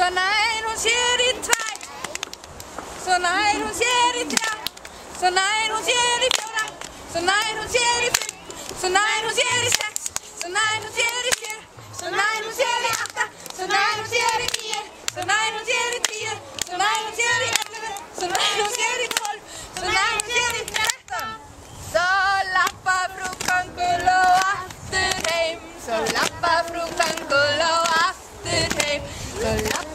Svo nær hún sér í 2, svo nær hún sér í 3, svo nær hún sér í 4, svo nær hún sér í 5, svo nær hún sér í 6, svo nær hún sér í 7, svo nær hún sér í 8, svo nær hún sér í 9, svo nær hún sér í 10, svo nær hún sér í 11, svo nær hún sér í 12, svo nær hún sér í 13. Svo lappa frú Könguló aftur heim, svo lappa frú Könguló aftur heim, svo lappa